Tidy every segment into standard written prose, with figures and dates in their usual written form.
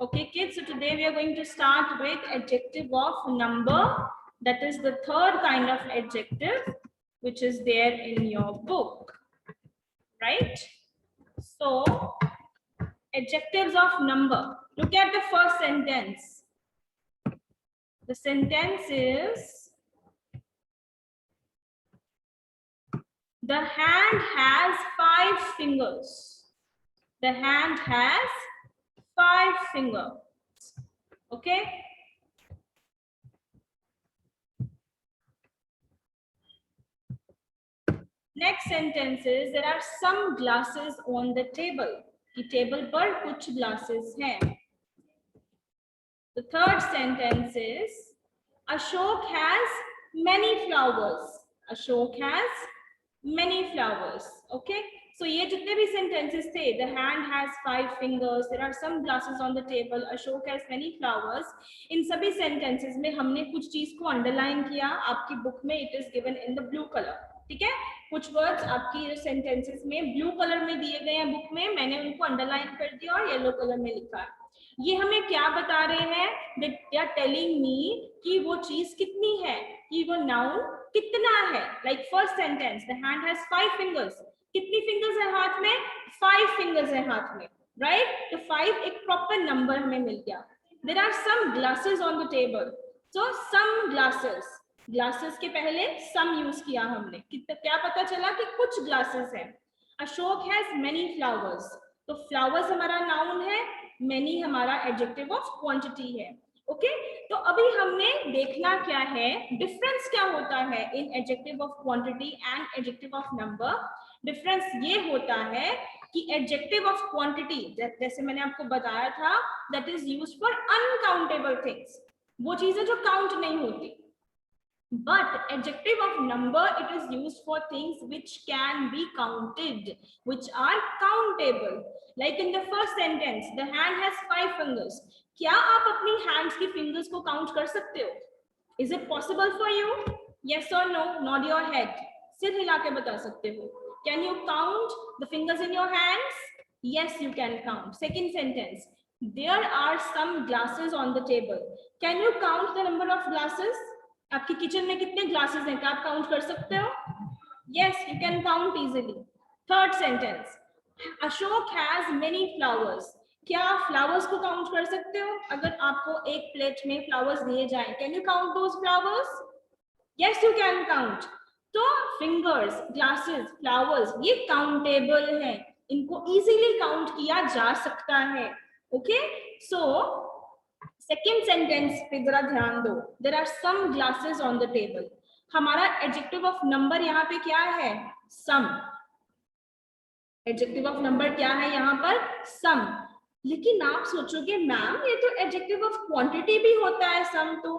Okay, kids, so today we are going to start with adjective of number. That is the third kind of adjective which is there in your book, right? So, adjectives of number. Look at the first sentence. The sentence is, the hand has 5 fingers. The hand has 5 fingers. Okay. Next sentence is, there are some glasses on the table. कि table पर कुछ glasses हैं. The third sentence is, Ashok has many flowers. Ashok has many flowers. Okay. So ये जितने भी sentences थे, the hand has 5 fingers, there are some glasses on the table, Ashok has many flowers. इन सभी sentences में हमने कुछ चीज को underline किया. आपकी book में it is given in the blue color. ठीक है. कुछ वर्ड्स आपकी सेंटेंसेस में ब्लू कलर में दिए गए हैं बुक में, मैंने उनको अंडरलाइन कर दिया और येलो कलर में लिखा है. ये हमें क्या बता रहे हैं? दे आर टेलिंग मी कि वो चीज कितनी है, कि वो नाउन कितना है. Like first sentence, the hand has 5 fingers. कितनी फिंगर्स है हाथ में? 5 फिंगर्स है हाथ में, राइट? तो 5 एक प्रॉपर नंबर हमें मिल गया. There are some glasses on the table. So some glasses, glasses के पहले सम यूज किया हमने. क्या पता चला कि कुछ ग्लासेस हैं. Ashok has many flowers. तो फ्लावर्स हमारा नाउन है, मेनी हमारा एडजेक्टिव ऑफ क्वांटिटी है. ओके. तो अभी हमने देखना क्या है, डिफरेंस क्या होता है in adjective of quantity and adjective of number. Difference ये होता है कि एडजेक्टिव ऑफ क्वांटिटी, जैसे मैंने आपको बताया था, that is used for uncountable things. वो चीजें जो काउंट नहीं होती. But adjective of number, it is used for things which can be counted, which are countable. Like in the first sentence, the hand has 5 fingers. क्या आप अपनी hands की fingers को count कर सकते हो? Is it possible for you? Yes or no? Nod your head. सिर हिला के बता सकते हो. Can you count the fingers in your hands? Yes, you can count. Second sentence, there are some glasses on the table. Can you count the number of glasses? आपकी kitchen में कितने glasses हैं, क्या आप काउंट कर सकते हो? Yes, you can count easily. Third sentence, Ashok has many flowers. क्या आप फ्लावर्स को काउंट कर सकते हो? अगर आपको एक प्लेट में फ्लावर्स दिए जाएं, can you count those flowers? Yes, you can count. तो फिंगर्स, ग्लासेस, फ्लावर्स ये काउंटेबल हैं, इनको इजीली काउंट किया जा सकता है. ओके. सो सेकेंड सेंटेंस पे जरा ध्यान दो. There are some glasses on the table. हमारा एडजेक्टिव ऑफ नंबर यहाँ पे क्या है? सम. एडजेक्टिव ऑफ नंबर क्या है यहाँ पर? सम. लेकिन आप सोचोगे मैम ये तो एडजेक्टिव ऑफ क्वांटिटी भी होता है सम. तो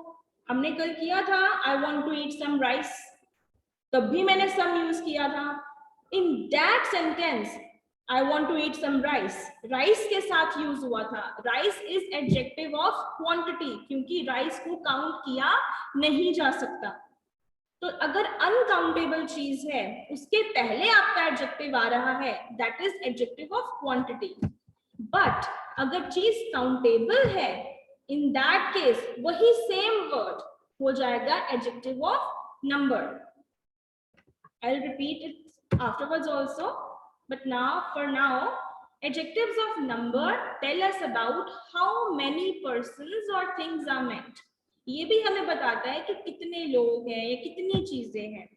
हमने कल किया था, I want to eat some rice, तब भी मैंने सम यूज किया था. In that sentence I want to eat some rice. Rice के साथ यूज हुआ था. Rice is adjective of quantity, क्योंकि राइस को काउंट किया नहीं जा सकता. तो अगर अनकाउंटेबल चीज है, उसके पहले आपका एडजेक्टिव आ रहा है, that is adjective of quantity. But अगर चीज काउंटेबल है, इन दैट केस वही सेम वर्ड हो जाएगा adjective of number. I will repeat it afterwards also. But for now, adjectives of number tell us about how many persons or things are meant. ये भी हमें बताता है कि कितने लोग हैं या कितनी चीजें हैं.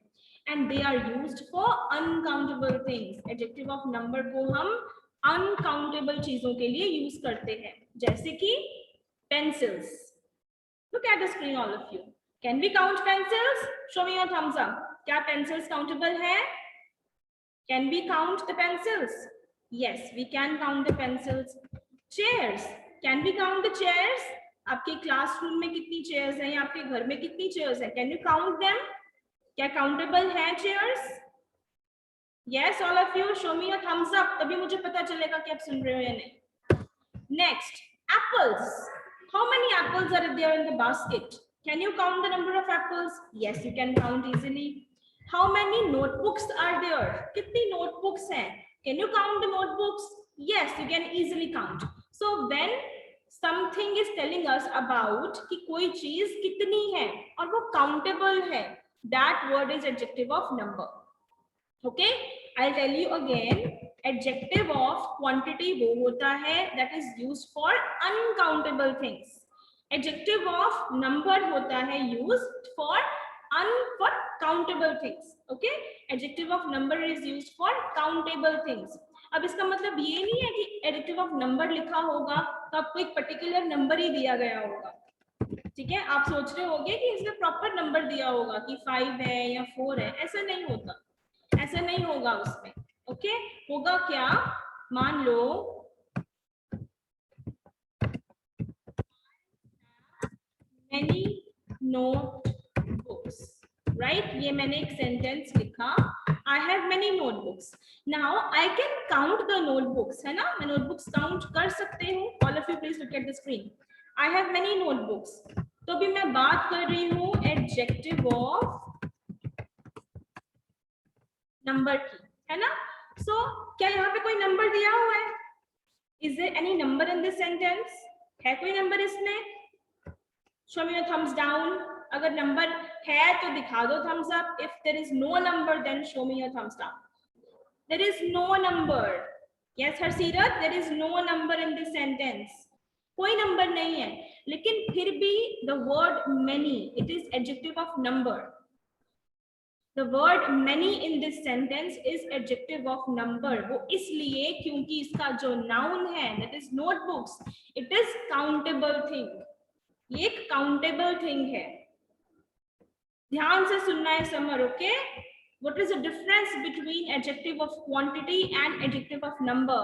And they are used for uncountable things. Adjective of number को हम uncountable चीजों के लिए यूज करते हैं, जैसे कि pencils. Look at the screen, all of you. Can we count pencils? Show me your thumbs up. क्या pencils countable है? Can we count the pencils? Yes, we can count the pencils. Chairs. Can we count the chairs? आपके classroom में कितनी chairs हैं या आपके घर में कितनी चेयर्स हैं? Can you count them? क्या काउंटेबल है chairs? Yes, all of you, show me your thumbs up. तभी मुझे पता चलेगा कि आप सुन रहे हो या नहीं. Next, apples. How many apples are there in the basket? Can you count the number of apples? Yes, you can count easily. How many notebooks are there? कितनी notebooks हैं? Can you count the notebooks? Yes, you can easily count. So when something is telling us about कि कोई चीज कितनी है और वो countable है, that word is adjective of number. Okay, I tell you again, adjective of quantity वो होता है that is used for uncountable things. Adjective of number होता है used for countable things. Okay, adjective of number is used for countable things. अब इसका मतलब ये नहीं है कि एडजेक्टिव ऑफ नंबर लिखा होगा तो आपको एक पर्टिकुलर नंबर ही दिया गया होगा। ठीक है, आप सोच रहे होंगे कि इसमें प्रॉपर नंबर दिया होगा कि 5 है या 4 है, ऐसा नहीं होता, ऐसा नहीं होगा उसमें। ओके, होगा क्या, मान लो many notebooks, राइट, ये मैंने एक सेंटेंस लिखा, I have many notebooks. Now I can count the notebooks, है ना, मैं नोटबुक्स काउंट कर सकती हूँ। All of you please look at the screen, I have many notebooks. तो भी मैं बात कर रही हूँ एडजेक्टिव ऑफ नंबर की, है ना। सो क्या यहाँ पे कोई नंबर दिया हुआ है? Is there any number in this sentence? है कोई नंबर इसमें? Show me your thumbs down. अगर नंबर है तो दिखा दो thumbs up. If there is no number then show me your thumbs down. There is no number. Yes Harsirat, there is no number in this sentence. कोई number नहीं है, लेकिन फिर भी the word many, it is adjective of number. The word many in this sentence is adjective of number. वो इसलिए क्योंकि इसका जो noun है that is notebooks, it is countable thing. ये एक countable thing है। ध्यान से सुनना है summer, okay? What is the difference between adjective of quantity and adjective of number?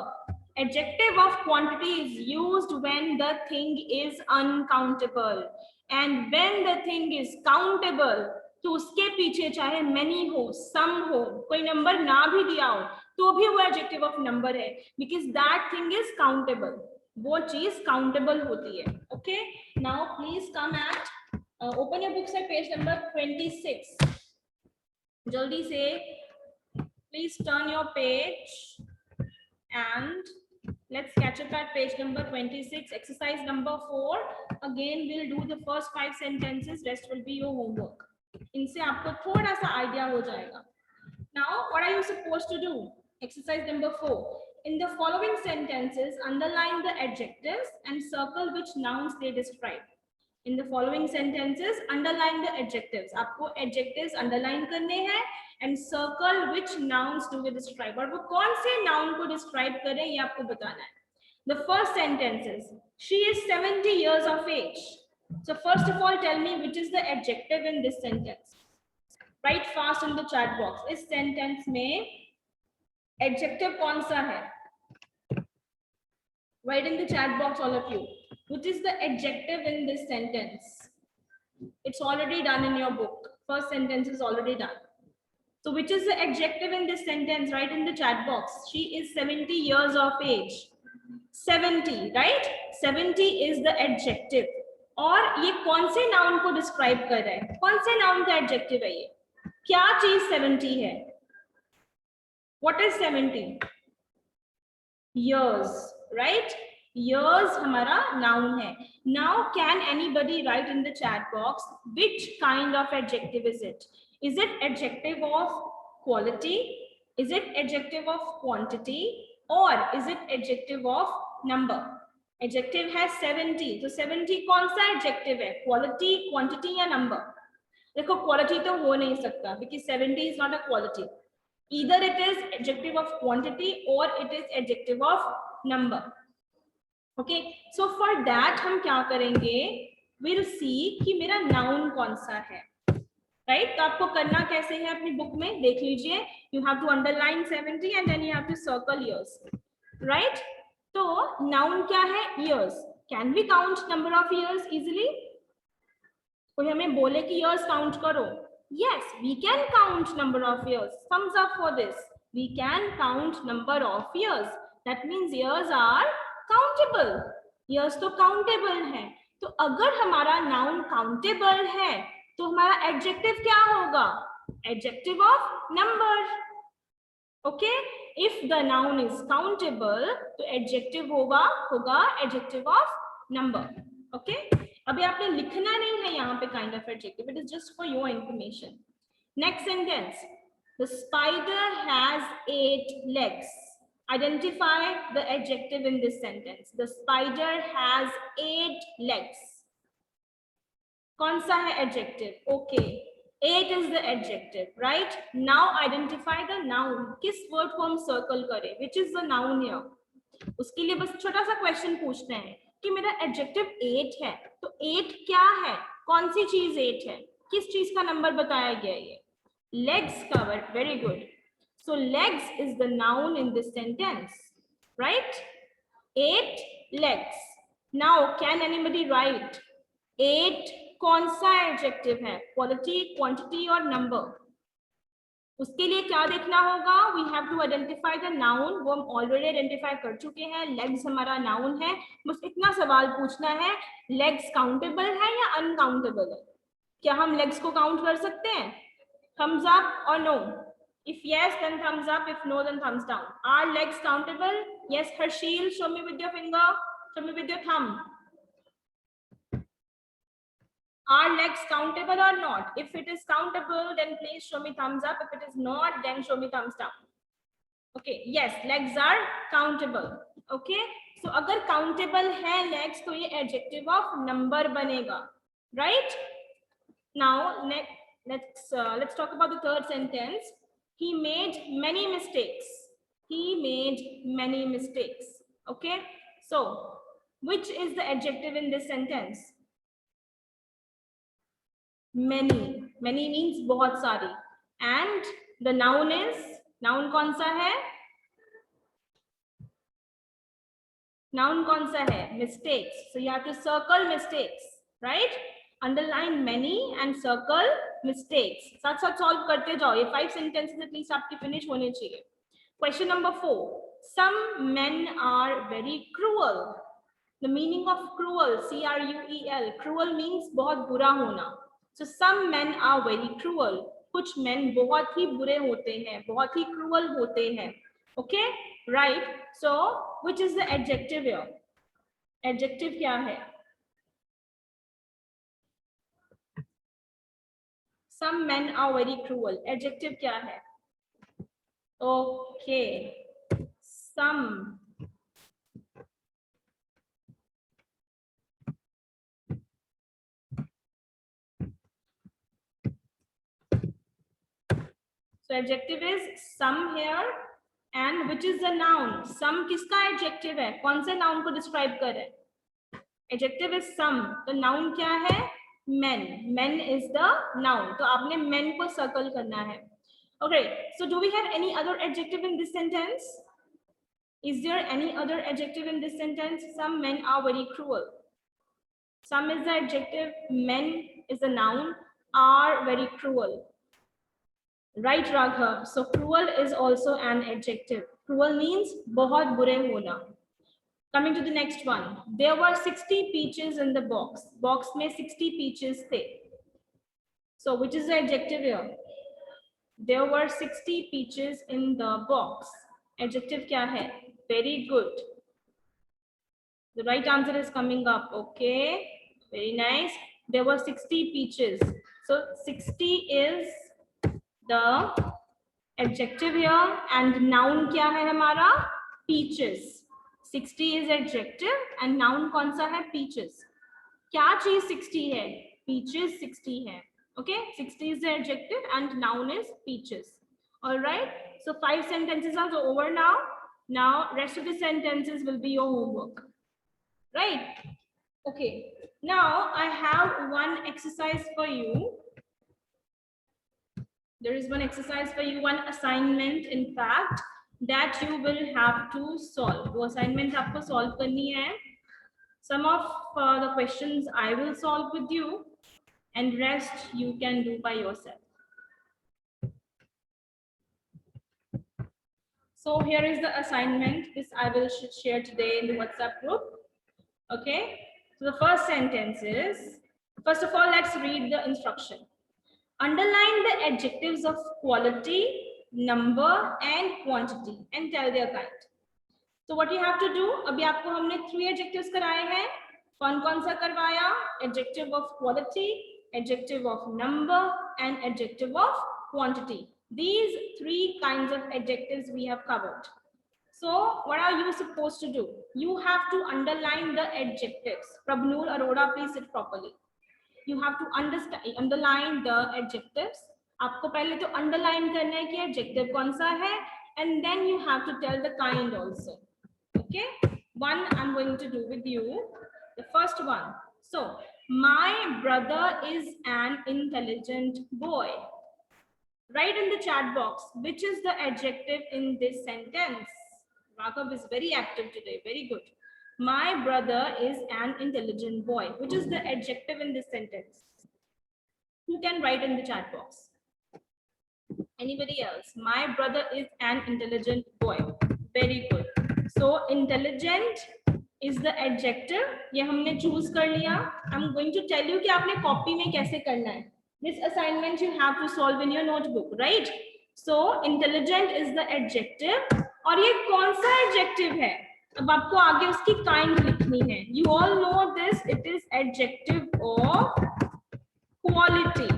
Adjective of quantity is used when the thing is uncountable, and when the thing is countable, तो उसके पीछे चाहे many हो, some हो, कोई number ना भी दिया हो, तो भी वो adjective of number है, because that thing is countable. वो चीज countable होती है। Okay, now please come at open your books at page number 26. जल्दी से please turn your page and let's catch up at page number 26, exercise number 4. Again we'll do the first 5 sentences, rest will be your homework. इनसे आपको थोड़ा सा idea हो जाएगा। Now what are you supposed to do? Exercise number 4. In the following sentences, underline the adjectives and circle which nouns they describe. In the following sentences, underline the adjectives. आपको adjectives underline करने हैं and circle which nouns do they describe. और वो कौन से noun को describe कर रहे हैं ये आपको बताना है। The first sentence is, she is 70 years of age. So first of all, tell me which is the adjective in this sentence. Write fast in the chat box. इस sentence में adjective कौन सा है? Write in the chat box, all of you. Which is the adjective in this sentence? It's already done in your book. First sentence is already done. So which is the adjective in this sentence? Write in the chat box. She is 70 years of age. 70, right? 70 is the adjective. और ये कौन से noun को describe कर रहा है? कौन से noun का adjective है ये? क्या चीज 70 है? What is 70? Years, right? Years हमारा noun है. Now can anybody write in the chat box which kind of adjective is it? Is it adjective of quality? Is it adjective of quantity? Or is it adjective of number? Adjective है 70, तो 70 कौन सा adjective है? Quality, quantity या number? देखो quality तो हो नहीं सकता because 70 is not a quality. Either it is adjective of quantity or it is adjective of number. Okay, so for that हम क्या करेंगे? We'll see कि मेरा noun कौन सा है, right? तो आपको करना कैसे है अपनी बुक में देख लीजिए. You have to underline 70 and then you have to circle years, right? तो noun क्या है? Years. Can we count number of years easily? कोई हमें बोले कि years count करो. Yes, we can count number of years. Thumbs up for this. We can count number of years. That means years are countable. Years तो countable है. तो अगर हमारा noun countable है, तो हमारा adjective क्या होगा? Adjective of number. Okay? If the noun is countable, तो adjective होगा adjective of number. Okay, अभी आपने लिखना नहीं है यहाँ पे kind of adjective, it is just for your information. Next sentence, the spider has 8 legs. Identify the adjective in this sentence. The spider has 8 legs. कौन सा है adjective? Okay, 8 is the adjective, right? Now identify the noun. किस word को हम circle करें? Which is the noun here? उसके लिए बस छोटा सा क्वेश्चन पूछते हैं कि मेरा एडजेक्टिव 8 है, तो 8 क्या है, कौन सी चीज 8 है, किस चीज का नंबर बताया गया है? ये legs covered, very good. So legs is the noun in this sentence, right? 8 legs. Now can anybody write 8 कौन सा एडजेक्टिव है, क्वालिटी, क्वांटिटी और नंबर? उसके लिए क्या देखना होगा? We have to identify the noun. वो हम ऑलरेडी आइडेंटिफाई कर चुके हैं, लेग्स हमारा नाउन है. बस इतना सवाल पूछना है, लेग्स काउंटेबल है या अनकाउंटेबल है? क्या हम लेग्स को काउंट कर सकते हैं? थम्स अप और no? If yes then thumbs up, if no then thumbs down. Are legs countable? Yes Harshil, show me with your finger, show me with your thumb. Are legs countable or not? If it is countable, then please show me thumbs up. If it is not, then show me thumbs down. Okay, yes, legs are countable. Okay, so agar countable hai legs, to ye adjective of number banega, right? Now let's talk about the third sentence. He made many mistakes. He made many mistakes. Okay, so which is the adjective in this sentence? Many. Many means बहुत सारी. And the noun is, noun कौन सा है? Noun कौन सा है? Mistakes. So you have to circle mistakes, right? Underline many and circle mistakes. साथ साथ solve करते जाओ. ये 5 sentences at least आपकी finish होने चाहिए. Question number 4. Some men are very cruel. The meaning of cruel, C-R-U-E-L. Cruel means बहुत बुरा होना. So some men are very cruel. कुछ men बहुत ही बुरे होते हैं, बहुत ही cruel होते हैं. Okay, right? So which is the adjective here? Adjective क्या है? Some men are very cruel. Adjective क्या है? Okay, some. So adjective is some here, and which is the noun? Some किसका adjective है? कौन से noun को describe कर रहे हैं? Adjective is some. तो noun क्या है? Men. Men is the noun. तो आपने men को circle करना है. Okay. So do we have any other adjective in this sentence? Is there any other adjective in this sentence? Some men are very cruel. Some is the adjective. Men is the noun. Are very cruel. Right, Raghav. So cruel is also an adjective. Cruel means बहुत बुरे होना. Coming to the next one. There were 60 peaches in the box. Box में 60 peaches थे. So which is the adjective here? There were 60 peaches in the box. Adjective क्या है? Very good. The right answer is coming up. Okay. Very nice. There were 60 peaches. So 60 is the adjective here, and noun क्या है हमारा? Peaches. 60 is adjective and noun कौन सा है? Peaches. क्या चीज 60 है? Peaches 60 है. Okay, 60 is the adjective and noun is peaches. All right. So 5 sentences are over now. Now rest of the sentences will be your homework. Right. Okay. Now I have one exercise for you. There is one exercise for you, one assignment in fact, that you will have to solve. वो assignment आपको solve करनी है. Some of the questions I will solve with you, and rest you can do by yourself. So here is the assignment. This I will share today in the WhatsApp group. Okay. So the first sentence is, first of all, let's read the instruction. Underline the adjectives of quality, number and quantity and tell their kind. So what you have to do, अभी आपको हमने 3 adjectives कराए हैं. कौन कौन सा करवाया? Adjective of quality, adjective of number and adjective of quantity. These three kinds of adjectives we have covered. So what are you supposed to do? You have to underline the adjectives. Prabhnoor Arora, please sit properly. You have to underline the adjectives. आपको पहले तो underline करना है कि adjective कौन सा है, and then you have to tell the kind also. Okay, one I'm going to do with you. The first one. So my brother is an intelligent boy. Write in the chat box which is the adjective in this sentence. Raghav is very active today. Very good. My brother is an intelligent boy. Which is the adjective in this sentence? Who can write in the chat box? Anybody else? My brother is an intelligent boy. Very good. So intelligent is the adjective. ये हमने choose कर लिया. I'm going to tell you कि आपने copy में कैसे करना है. This assignment you have to solve in your notebook, right? So intelligent is the adjective. और ये कौन सा adjective है? अब आपको आगे उसकी kind लिखनी है. You all know this. It is adjective of quality.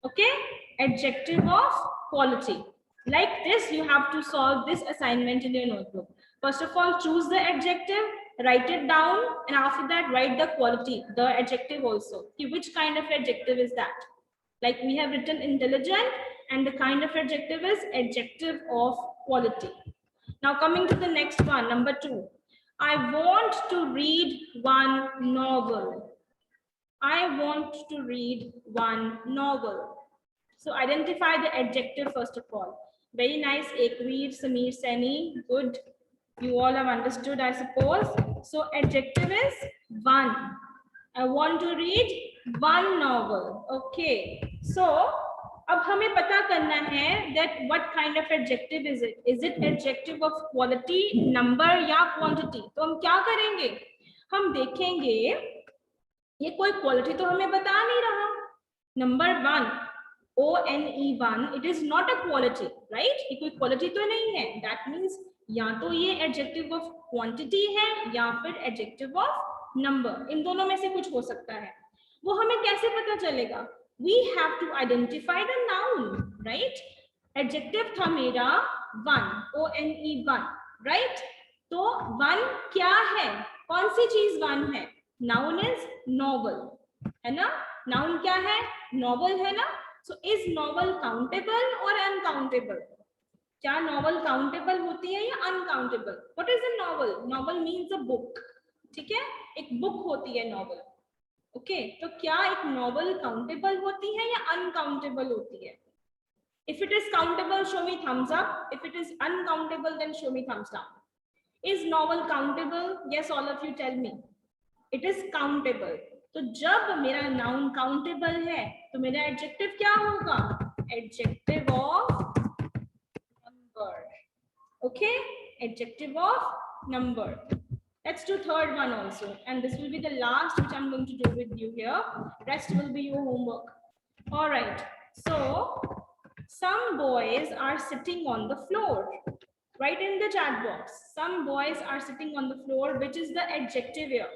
Okay, adjective of quality. Like this, you have to solve this assignment in your notebook. First of all, choose the adjective, write it down, and after that, write the quality, the adjective also. Which kind of adjective is that? Like we have written intelligent, and the kind of adjective is adjective of quality. Now coming to the next one, number 2. I want to read one novel. I want to read one novel. So identify the adjective first of all. Very nice, Ekveer, Sameer, Seni. Good. You all have understood, I suppose. So adjective is one. I want to read one novel. Okay. So अब हमें पता करना है that what kind of adjective is it? Is it adjective of quality, number या quantity? तो हम क्या करेंगे? हम देखेंगे ये कोई क्वालिटी तो हमें बता नहीं रहा. Number 1, ONE1, it is not a quality, right? ये कोई क्वालिटी तो नहीं है. That means या तो ये adjective of quantity है या फिर adjective of number. इन दोनों में से कुछ हो सकता है. वो हमें कैसे पता चलेगा? We have to identify the noun, right? Adjective था मेरा one, ONE1, right? तो one क्या है? कौन सी चीज one है? Noun is novel, है ना? Noun क्या है? Novel है ना? So is novel countable or uncountable? क्या novel countable होती है या uncountable? What is a novel? Novel means a book. ठीक है? एक book होती है novel. Okay, तो क्या एक novel countable होती है या uncountable होती है? If it is countable, show me thumbs up. If it is uncountable, then show me thumbs down. Is novel countable? Yes, all of you tell me. It is countable. तो जब मेरा noun countable है तो मेरा adjective क्या होगा? Adjective of number. Okay, adjective of number. Let's do third one also, and this will be the last which I'm going to do with you here. Rest will be your homework. All right, so some boys are sitting on the floor. Write in the chat box. Some boys are sitting on the floor. Which is the adjective here?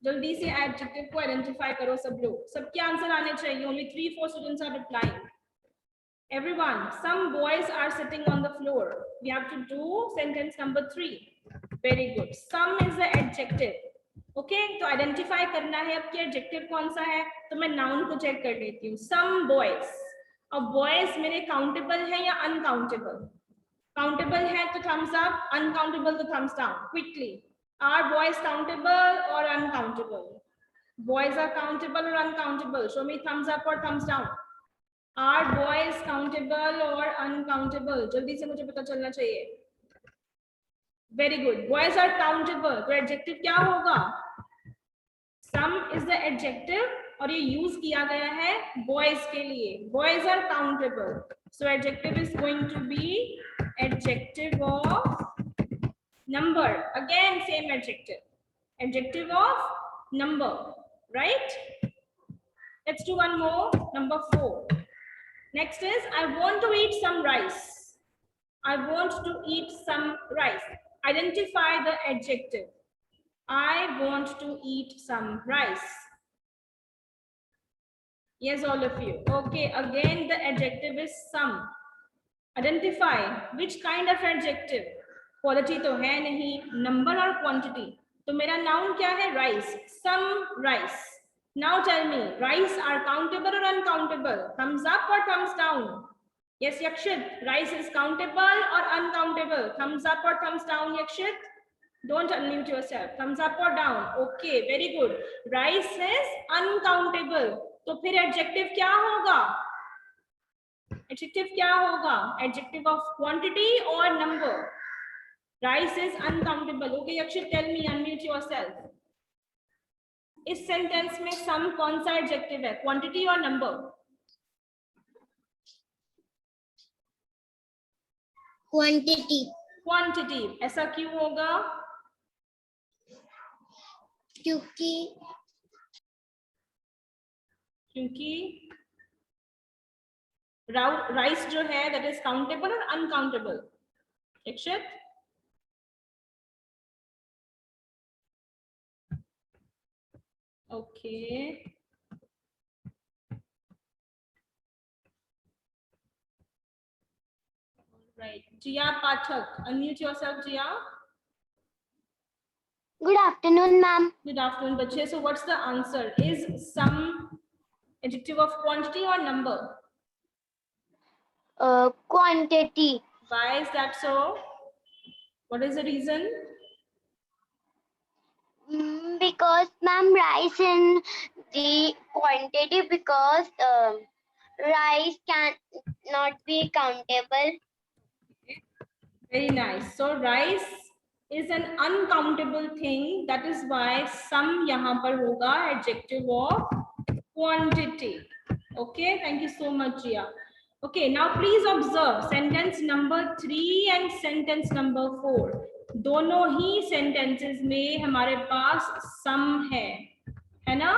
जल्दी से adjective को identify करो सब लोग. सबके answer आने चाहिए. Only 3-4 students are replying. Everyone, some boys are sitting on the floor. We have to do sentence number 3. Very good. Some is the adjective. Okay, तो identify करना है अब कि adjective कौन सा है. तो मैं noun को check कर लेती हूँ. Some boys. अब boys मेरे countable है या uncountable? Countable है तो thumbs up. Uncountable तो thumbs down. Quickly. Are boys countable or uncountable? Boys are countable or uncountable? Show me thumbs up or thumbs down. Are boys countable or uncountable? जल्दी से मुझे पता चलना चाहिए. Very good. Boys are countable. तो adjective क्या होगा? Some is the adjective और ये use किया गया है boys के लिए. Boys are countable. So adjective is going to be adjective of number. Again, same adjective. Adjective of number. Right? Let's do one more. Number 4. Next is, I want to eat some rice. I want to eat some rice. Identify the adjective. I want to eat some rice. Yes, all of you. Okay, again the adjective is some. Identify which kind of adjective. Quality तो है नहीं, number और quantity. तो मेरा noun क्या है? Rice. Some rice. Now tell me, rice are countable or uncountable? Thumbs up or thumbs down? Yes, Yakshit, rice is countable or uncountable? Thumbs up or thumbs down, Yakshit? Don't unmute yourself. Thumbs up or down? Okay, very good. Rice is uncountable. तो फिर adjective क्या होगा? Adjective क्या होगा? Adjective of quantity or number? Rice is uncountable. Okay, Yakshit, tell me, unmute yourself. इस sentence में some कौन सा adjective है? Quantity or number? Quantity. Quantity. ऐसा क्यों होगा? क्योंकि राइस जो है that is countable or uncountable? Yakshit? Okay. Right. Jia Pathak, unmute yourself, Jia. Good afternoon, ma'am. Good afternoon, बच्चे. So what's the answer? Is some adjective of quantity or number? Quantity. Why is that so? What is the reason? Because ma'am, rice in the quantity because rice can not be countable. Very nice. So rice is an uncountable thing. That is why some यहाँ पर होगा adjective of quantity. Okay. Thank you so much, Jia. Okay. Now please observe sentence number 3 and sentence number 4. दोनों ही sentences में हमारे पास some है ना?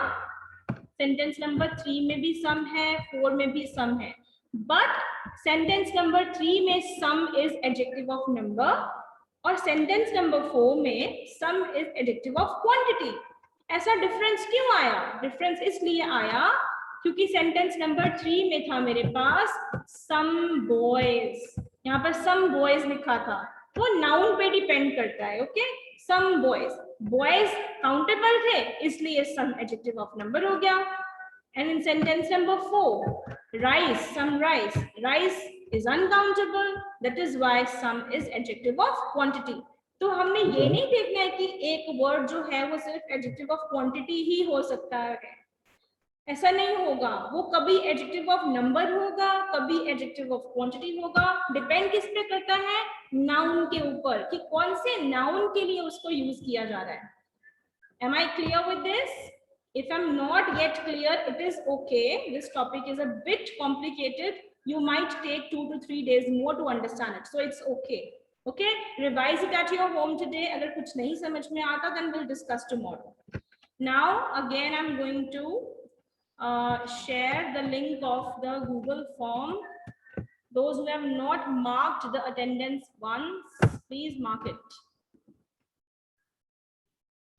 Sentence number 3 में भी some है, 4 में भी some है. But sentence number 3 में some is adjective of number और sentence number 4 में some is adjective of quantity. ऐसा difference क्यों आया? Difference इसलिए आया क्योंकि sentence number 3 में था मेरे पास some boys. यहाँ पर some boys लिखा था. वो noun पे depend करता है. Okay? Some boys. Boys countable थे इसलिए some adjective of number हो गया. And in sentence number 4, rice, some rice. Rice is uncountable. That is why some is adjective of quantity. तो हमने ये नहीं देखना है कि एक word जो है वो सिर्फ adjective of quantity ही हो सकता है. ऐसा नहीं होगा. वो कभी adjective of number होगा, कभी adjective of quantity होगा. Depend किस पे करता है? Noun के ऊपर कि कौन से noun के लिए उसको use किया जा रहा है. Am I clear with this? If I'm not yet clear, it is okay. This topic is a bit complicated. You might take 2 to 3 days more to understand it. So it's okay. Okay, revise it at your home today. अगर कुछ नहीं समझ में आता, then we'll discuss tomorrow. Now, again, I'm going to share the link of the Google form. Those who have not marked the attendance once, please mark it.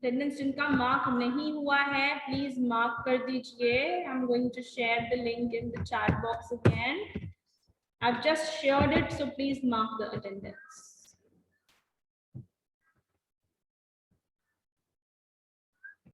Attendance जिनका mark नहीं हुआ है, please mark कर दीजिए. I'm going to share the link in the chat box again. I've just shared it, so please mark the attendance.